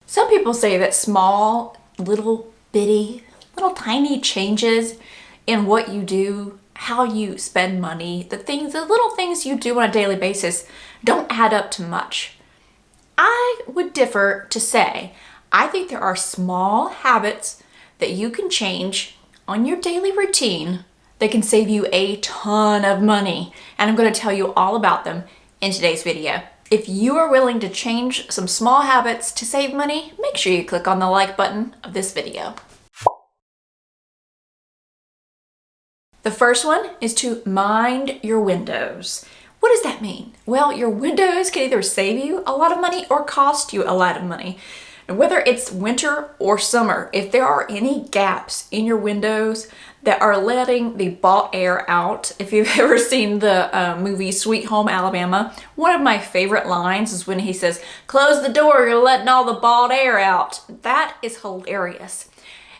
Some people say that small, little bitty, little tiny changes in what you do, how you spend money, the little things you do on a daily basis don't add up to much. I would differ to say, I think there are small habits that you can change on your daily routine that can save you a ton of money. And I'm going to tell you all about them in today's video. If you are willing to change some small habits to save money, make sure you click on the like button of this video. The first one is to mind your windows. What does that mean? Well, your windows can either save you a lot of money or cost you a lot of money. And whether it's winter or summer, if there are any gaps in your windows that are letting the bought air out, if you've ever seen the movie Sweet Home Alabama, one of my favorite lines is when he says, "Close the door, you're letting all the bought air out." That is hilarious.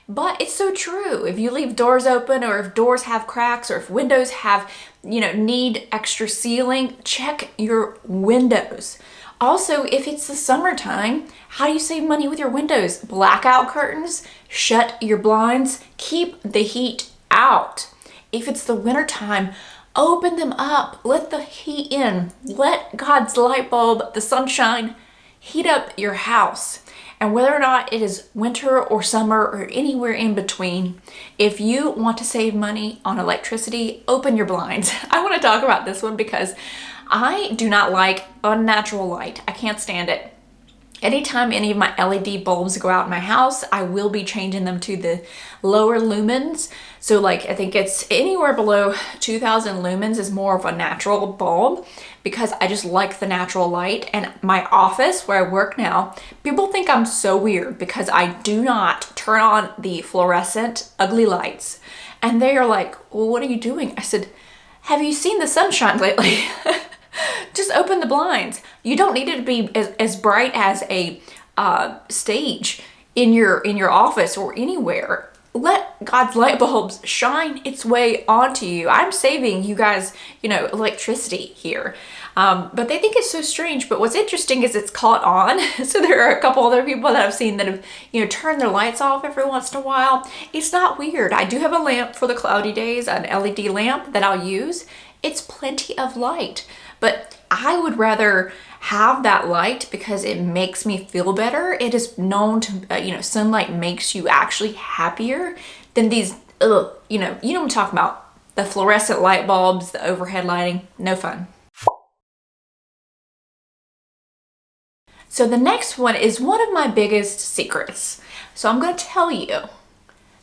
But it's so true. If you leave doors open, or if doors have cracks, or if windows have, need extra sealing, check your windows. Also, if it's the summertime, how do you save money with your windows? Blackout curtains, shut your blinds, keep the heat out. If it's the wintertime, open them up, let the heat in, let God's light bulb, the sunshine, heat up your house. And whether or not it is winter or summer or anywhere in between, if you want to save money on electricity, open your blinds. I want to talk about this one because I do not like unnatural light. I can't stand it. Anytime any of my LED bulbs go out in my house, I will be changing them to the lower lumens. So I think it's anywhere below 2000 lumens is more of a natural bulb, because I just like the natural light. And my office where I work now, people think I'm so weird because I do not turn on the fluorescent ugly lights. And they are like, "Well, what are you doing?" I said, "Have you seen the sunshine lately?" Just open the blinds. You don't need it to be as bright as a stage in your office or anywhere. Let God's light bulbs shine its way onto you. I'm saving you guys, electricity here. But they think it's so strange. But what's interesting is it's caught on. So there are a couple other people that I've seen that have, turned their lights off every once in a while. It's not weird. I do have a lamp for the cloudy days, an LED lamp that I'll use. It's plenty of light. But I would rather have that light because it makes me feel better. It is known to, sunlight makes you actually happier than these, you know what I'm talking about. The fluorescent light bulbs, the overhead lighting, no fun. So the next one is one of my biggest secrets. So I'm going to tell you,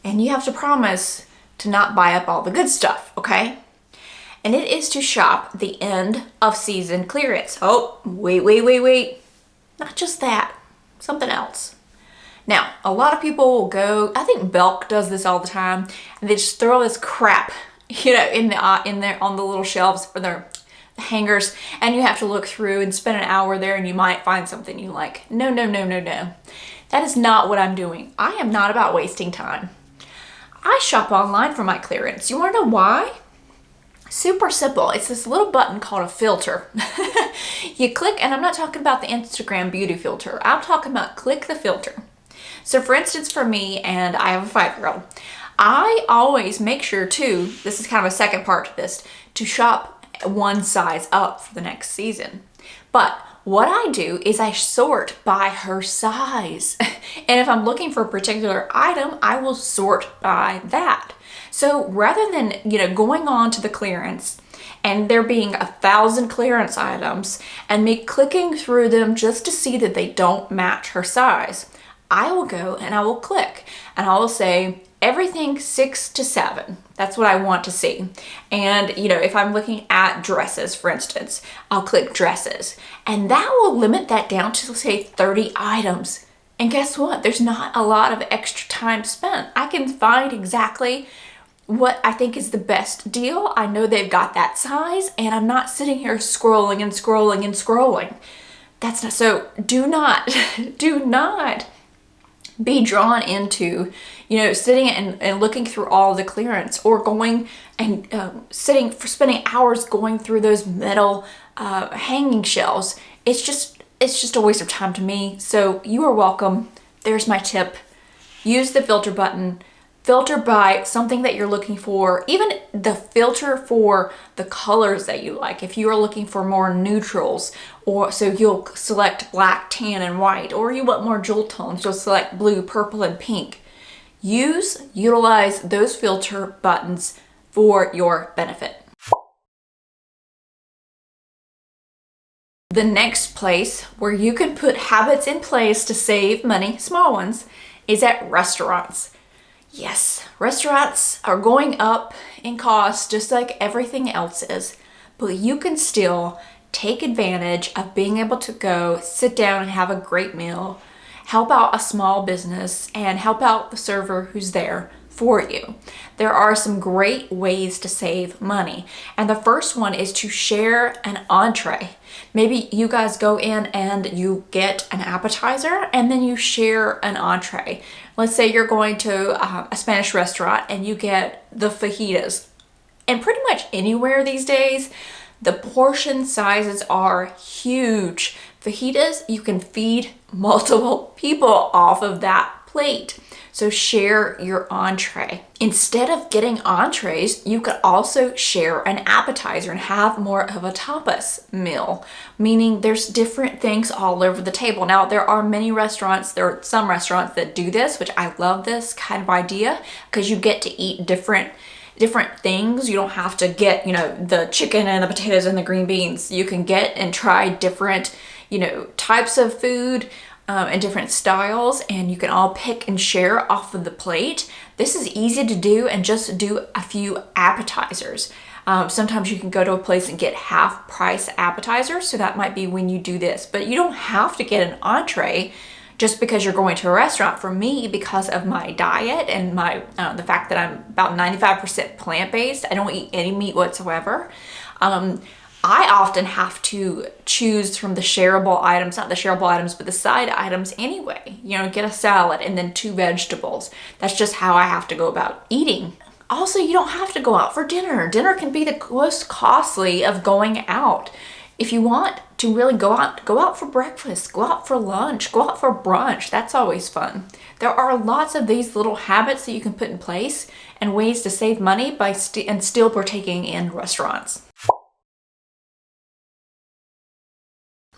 and you have to promise to not buy up all the good stuff, okay? And it is to shop the end of season clearance. Oh, wait. Not just that, something else. Now, a lot of people will go, I think Belk does this all the time, and they just throw this crap, in there on the little shelves for their hangers, and you have to look through and spend an hour there, and you might find something you like. No. That is not what I'm doing. I am not about wasting time. I shop online for my clearance. You want to know why? Super simple. It's this little button called a filter. You click, and I'm not talking about the Instagram beauty filter. I'm talking about click the filter. So for instance, for me, and I have a 5-year-old, I always make sure to, this is kind of a second part to this, to shop one size up for the next season. But what I do is I sort by her size. And if I'm looking for a particular item, I will sort by that. So rather than, going on to the clearance and there being 1,000 clearance items and me clicking through them just to see that they don't match her size, I will go and I will click and I will say everything 6 to 7. That's what I want to see. And, if I'm looking at dresses, for instance, I'll click dresses, and that will limit that down to, say, 30 items. And guess what? There's not a lot of extra time spent. I can find exactly what I think is the best deal. I know they've got that size, and I'm not sitting here scrolling. That's not, so do not be drawn into, sitting and looking through all the clearance, or going and spending hours going through those metal hanging shelves. It's just it's just a waste of time to me. So you are welcome. There's my tip. Use the filter button. Filter by something that you're looking for, even the filter for the colors that you like. If you are looking for more neutrals, or so you'll select black, tan, and white, or you want more jewel tones, you'll select blue, purple, and pink. Utilize those filter buttons for your benefit. The next place where you can put habits in place to save money, small ones, is at restaurants. Yes, restaurants are going up in cost just like everything else is, but you can still take advantage of being able to go sit down and have a great meal, help out a small business, and help out the server who's there for you. There are some great ways to save money. And the first one is to share an entree. Maybe you guys go in and you get an appetizer and then you share an entree. Let's say you're going to a Spanish restaurant and you get the fajitas. And pretty much anywhere these days, the portion sizes are huge. Fajitas, you can feed multiple people off of that plate. So share your entree. Instead of getting entrees, you could also share an appetizer and have more of a tapas meal, meaning there's different things all over the table. Now, there are some restaurants that do this, which I love this kind of idea, because you get to eat different things. You don't have to get, the chicken and the potatoes and the green beans. You can get and try different, types of food, and different styles, and you can all pick and share off of the plate. This is easy to do, and just do a few appetizers. Sometimes you can go to a place and get half price appetizers, so that might be when you do this, but you don't have to get an entree just because you're going to a restaurant. For me, because of my diet and my the fact that I'm about 95% plant-based, I don't eat any meat whatsoever. I often have to choose from the shareable items, not the shareable items, but the side items anyway. Get a salad and then 2 vegetables. That's just how I have to go about eating. Also, you don't have to go out for dinner. Dinner can be the most costly of going out. If you want to really go out for breakfast, go out for lunch, go out for brunch. That's always fun. There are lots of these little habits that you can put in place and ways to save money and still partaking in restaurants.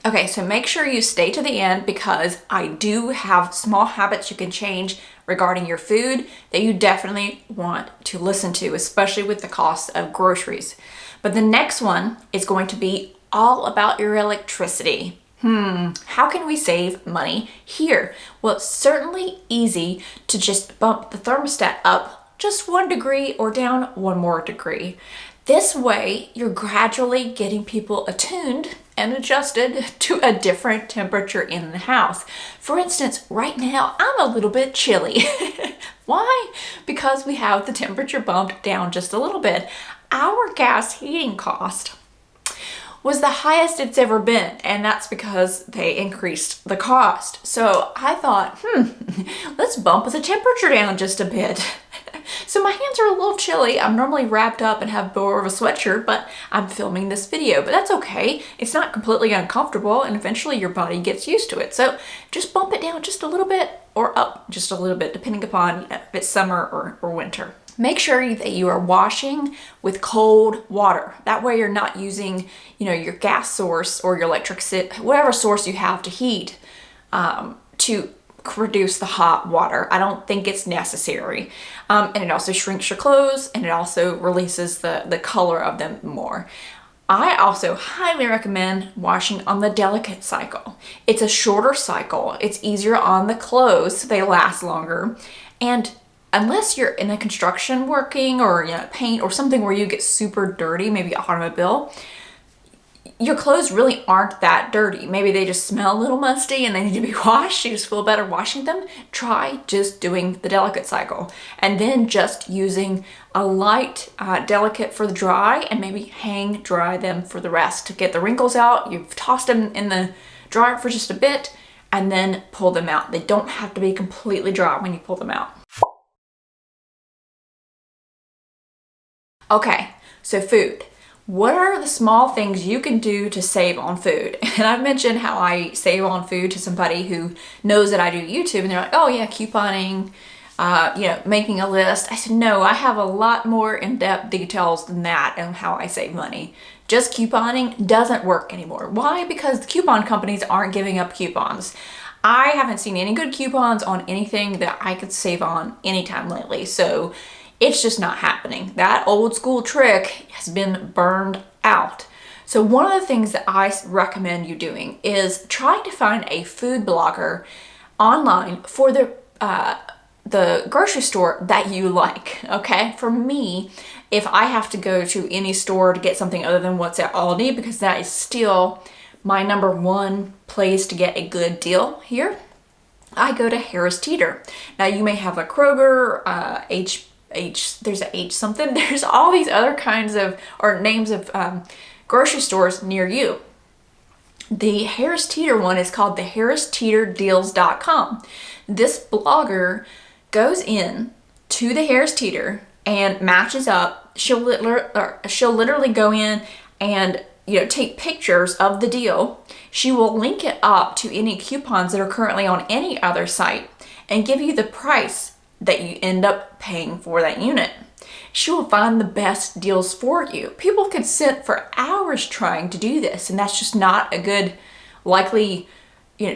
Okay, so make sure you stay to the end, because I do have small habits you can change regarding your food that you definitely want to listen to, especially with the cost of groceries. But the next one is going to be all about your electricity. How can we save money here? Well, it's certainly easy to just bump the thermostat up just 1 degree or down 1 more degree. This way, you're gradually getting people attuned and adjusted to a different temperature in the house. For instance, right now, I'm a little bit chilly. Why? Because we have the temperature bumped down just a little bit. Our gas heating cost was the highest it's ever been, and that's because they increased the cost. So I thought, let's bump the temperature down just a bit. So my hands are a little chilly. I'm normally wrapped up and have more of a sweatshirt, but I'm filming this video, but that's okay. It's not completely uncomfortable, and eventually your body gets used to it. So just bump it down just a little bit, or up just a little bit, depending upon if it's summer or winter. Make sure that you are washing with cold water. That way you're not using, your gas source or your electricity, whatever source you have to heat, to produce the hot water. I don't think it's necessary. And it also shrinks your clothes, and it also releases the color of them more. I also highly recommend washing on the delicate cycle. It's a shorter cycle. It's easier on the clothes, so they last longer. And unless you're in a construction working or paint or something where you get super dirty, maybe an automobile, your clothes really aren't that dirty. Maybe they just smell a little musty and they need to be washed. You just feel better washing them. Try just doing the delicate cycle, and then just using a light delicate for the dry, and maybe hang dry them for the rest to get the wrinkles out. You've tossed them in the dryer for just a bit, and then pull them out. They don't have to be completely dry when you pull them out. Okay, so food. What are the small things you can do to save on food? And I've mentioned how I save on food to somebody who knows that I do YouTube, and they're like, oh yeah, couponing, making a list. I said, no, I have a lot more in-depth details than that on how I save money. Just couponing doesn't work anymore. Why? Because the coupon companies aren't giving up coupons. I haven't seen any good coupons on anything that I could save on anytime lately. So it's just not happening. That old school trick has been burned out. So one of the things that I recommend you doing is trying to find a food blogger online for the grocery store that you like, okay? For me, if I have to go to any store to get something other than what's at Aldi, because that is still my number one place to get a good deal here, I go to Harris Teeter. Now you may have a Kroger, there's a H something. There's all these other kinds of, or names of grocery stores near you. The Harris Teeter one is called the HarrisTeeterDeals.com. This blogger goes in to the Harris Teeter and matches up. She'll literally go in and take pictures of the deal. She will link it up to any coupons that are currently on any other site and give you the price that you end up paying for that unit. She will find the best deals for you. People could sit for hours trying to do this, and that's just not a good likely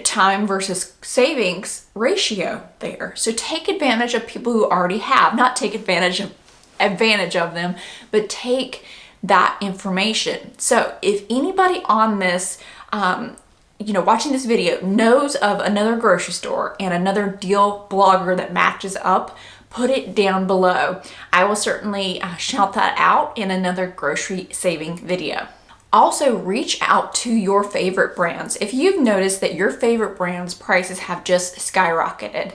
time versus savings ratio there. So take advantage of people who already have, not take advantage of them, but take that information. So if anybody on this, watching this video knows of another grocery store and another deal blogger that matches up, put it down below. I will certainly shout that out in another grocery saving video. Also, reach out to your favorite brands. If you've noticed that your favorite brands' prices have just skyrocketed,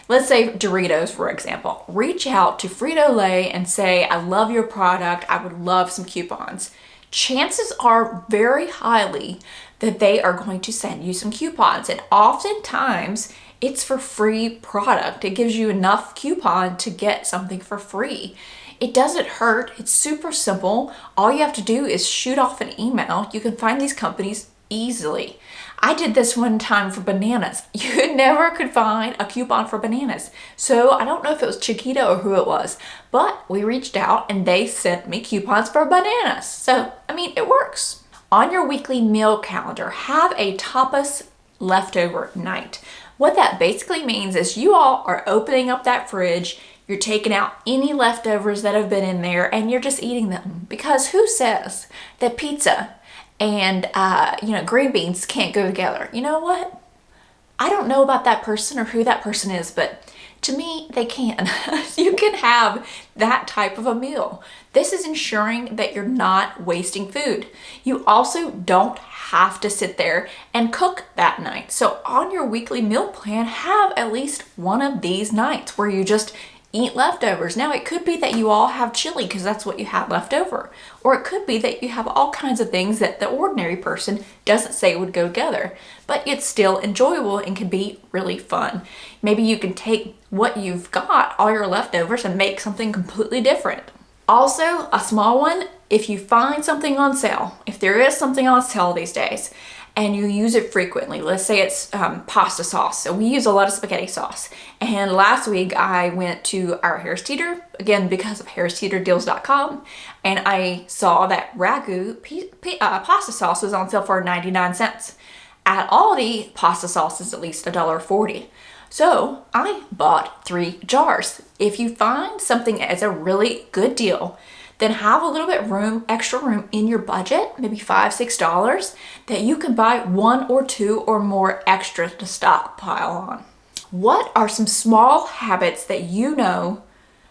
let's say Doritos, for example, reach out to Frito-Lay and say, I love your product, I would love some coupons. Chances are very highly that they are going to send you some coupons, and oftentimes it's for free product. It gives you enough coupon to get something for free. It doesn't hurt. It's super simple. All you have to do is shoot off an email. You can find these companies easily. I did this one time for bananas. You never could find a coupon for bananas. So I don't know if it was Chiquita or who it was, but we reached out and they sent me coupons for bananas. So, it works. On your weekly meal calendar, have a tapas leftover night. What that basically means is you all are opening up that fridge, you're taking out any leftovers that have been in there, and you're just eating them. Because who says that pizza and green beans can't go together? You know what? I don't know about that person or who that person is, but to me, they can. You can have that type of a meal. This is ensuring that you're not wasting food. You also don't have to sit there and cook that night. So on your weekly meal plan, have at least one of these nights where you just eat leftovers. Now, it could be that you all have chili because that's what you have left over. Or it could be that you have all kinds of things that the ordinary person doesn't say would go together, but it's still enjoyable and can be really fun. Maybe you can take what you've got, all your leftovers, and make something completely different. Also, a small one, if you find something on sale, if there is something on sale these days, and you use it frequently. Let's say it's pasta sauce. So we use a lot of spaghetti sauce. And last week I went to our Harris Teeter, again because of HarrisTeeterDeals.com, and I saw that Ragu pasta sauce was on sale for 99 cents. At Aldi, pasta sauce is at least $1.40. So I bought 3 jars. If you find something as a really good deal, then have a little bit extra room in your budget, maybe $5, $6, that you can buy 1 or 2 or more extra to stockpile on. What are some small habits that you know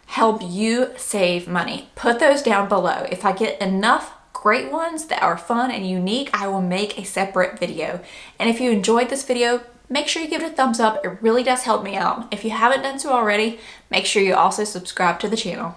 help you save money? Put those down below. If I get enough great ones that are fun and unique, I will make a separate video. And if you enjoyed this video, make sure you give it a thumbs up. It really does help me out. If you haven't done so already, make sure you also subscribe to the channel.